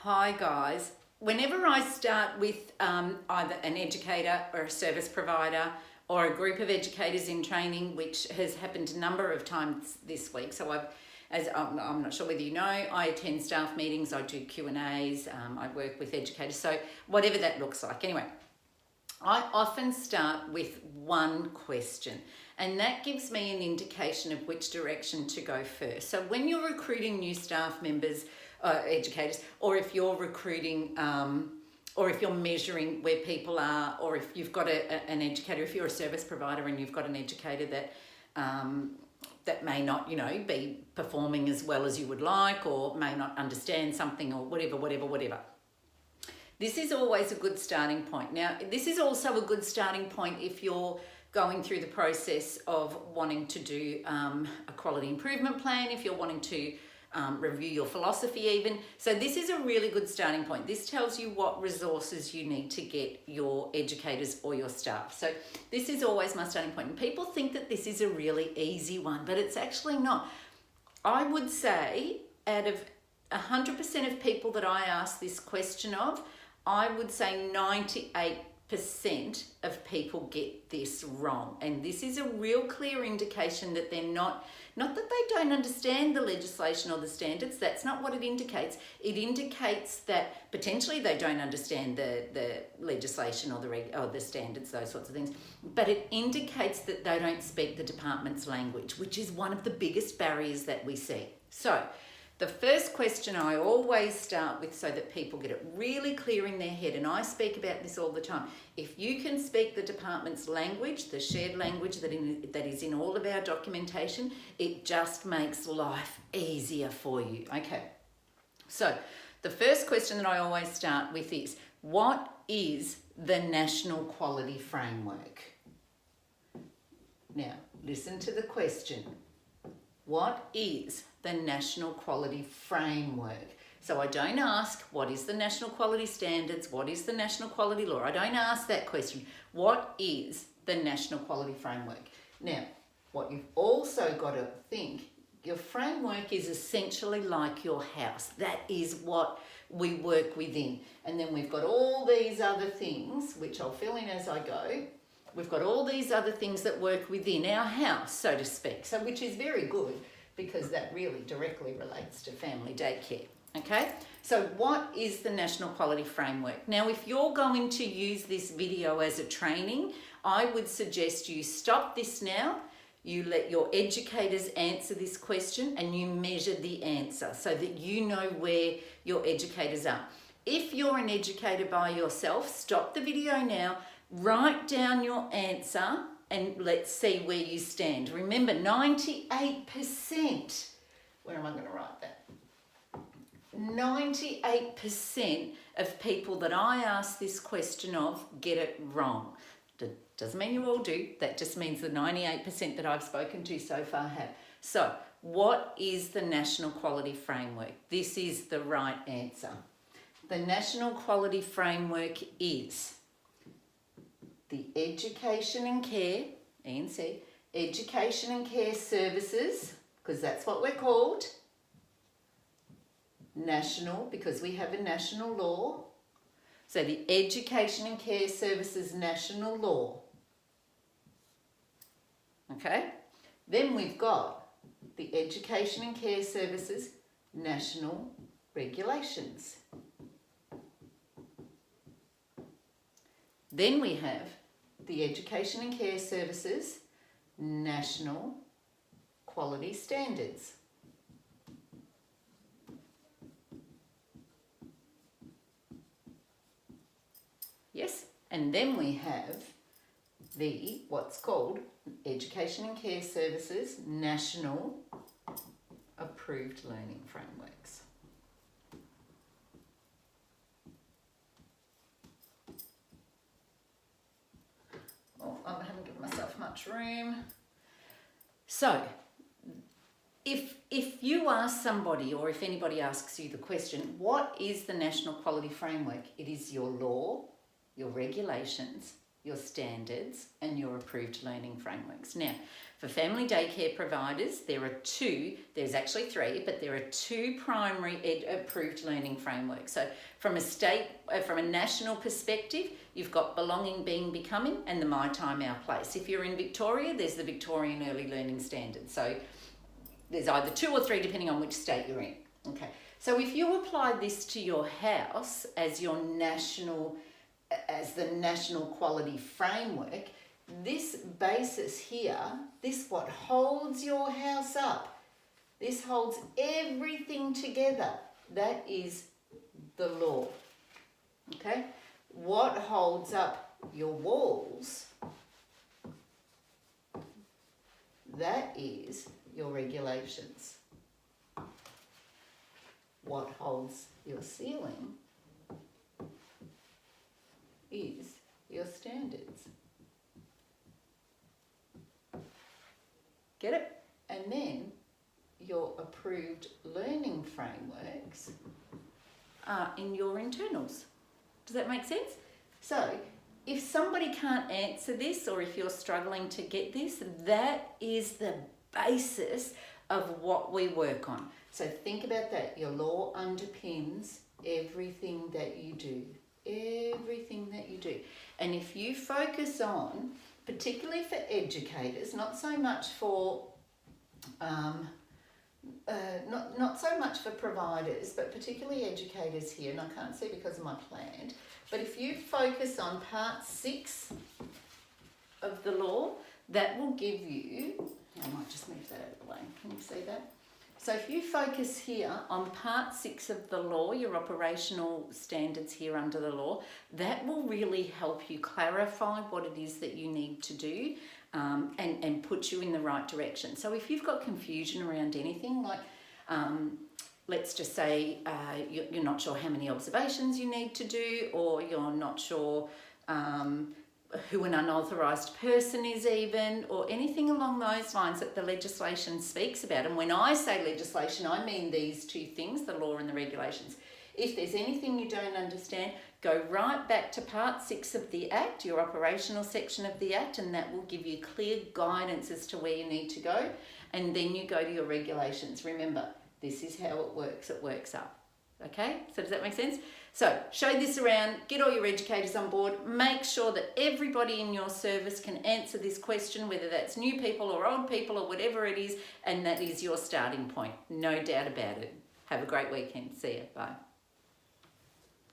Hi guys. Whenever I start with either an educator or a service provider or a group of educators in training, which has happened a number of times this week, so I'm not sure whether you know, I attend staff meetings, I do Q&As, I work with educators, so whatever that looks like. Anyway, I often start with one question, and that gives me an indication of which direction to go first. So when you're recruiting new staff members, educators, or if you're recruiting, or if you're measuring where people are, or if you've got an educator, if you're a service provider and you've got an educator that that may not, be performing as well as you would like, or may not understand something, or whatever. This is always a good starting point. Now, this is also a good starting point if you're going through the process of wanting to do a quality improvement plan, if you're wanting to review your philosophy even. So this is a really good starting point. This tells you what resources you need to get your educators or your staff. So this is always my starting point. And people think that this is a really easy one, but it's actually not. I would say out of 100% of people that I ask this question of, I would say 98% of people get this wrong. And this is a real clear indication that they're not that they don't understand the legislation or the standards. That's not what it indicates. It indicates that potentially they don't understand the legislation or the standards, those sorts of things. But it indicates that they don't speak the department's language, which is one of the biggest barriers that we see. So the first question I always start with, so that people get it really clear in their head, and I speak about this all the time, if you can speak the department's language, the shared language that is in all of our documentation, it just makes life easier for you. Okay, so the first question that I always start with is, what is the National Quality Framework? Now, listen to the question. What is the National Quality Framework? So I don't ask, what is the National Quality Standards? What is the National Quality Law? I don't ask that question. What is the National Quality Framework? Now, what you've also got to think, your framework is essentially like your house. That is what we work within. And then we've got all these other things, which I'll fill in as I go. We've got all these other things that work within our house, so to speak, so which is very good because that really directly relates to family daycare, okay? So what is the National Quality Framework? Now, if you're going to use this video as a training, I would suggest you stop this now, you let your educators answer this question, and you measure the answer so that you know where your educators are. If you're an educator by yourself, stop the video now, write down your answer, and let's see where you stand. Remember, 98%, where am I going to write that? 98% of people that I ask this question of get it wrong. Doesn't mean you all do, that just means the 98% that I've spoken to so far have. So, what is the National Quality Framework? This is the right answer. The National Quality Framework is the Education and Care, E&C, Education and Care Services, because that's what we're called. National, because we have a national law. So the Education and Care Services National Law. Okay? Then we've got the Education and Care Services National Regulations. Then we have the Education and Care Services National Quality Standards. Yes, and then we have the what's called Education and Care Services National Approved Learning Frameworks. I haven't given myself much room. So, if you ask somebody, or if anybody asks you the question, what is the National Quality Framework? It is your law, your regulations, your standards, and your approved learning frameworks. Now, for family daycare providers, there are two, there's actually three, but there are two primary approved learning frameworks. So from a national perspective, you've got Belonging, Being, Becoming, and the My Time, Our Place. If you're in Victoria, there's the Victorian Early Learning Standards. So there's either two or three depending on which state you're in. Okay, so if you apply this to your house as the national quality framework, this basis here, this what holds your house up, this holds everything together, that is the law. Okay, what holds up your walls, that is your regulations. What holds your ceiling is your standards. Get it? And then your approved learning frameworks are in your internals. Does that make sense? So if somebody can't answer this, or if you're struggling to get this, that is the basis of what we work on. So think about that. Your law underpins everything that you do. Everything that you do. And if you focus on, particularly for educators, not so much for not so much for providers, but particularly educators here, and I can't see because of my plant, but if you focus on part 6 of the law, that will give you, I might just move that out of the way, can you see that? So if you focus here on part 6 of the law, your operational standards here under the law, that will really help you clarify what it is that you need to do and put you in the right direction. So if you've got confusion around anything, like let's just say you're not sure how many observations you need to do, or you're not sure who an unauthorised person is even, or anything along those lines that the legislation speaks about. And when I say legislation, I mean these two things, the law and the regulations. If there's anything you don't understand, go right back to part 6 of the Act, your operational section of the Act, and that will give you clear guidance as to where you need to go. And then you go to your regulations. Remember, this is how it works up. Okay, so does that make sense? So show this around, get all your educators on board, make sure that everybody in your service can answer this question, whether that's new people or old people or whatever it is, and that is your starting point. No doubt about it. Have a great weekend. See you. Bye.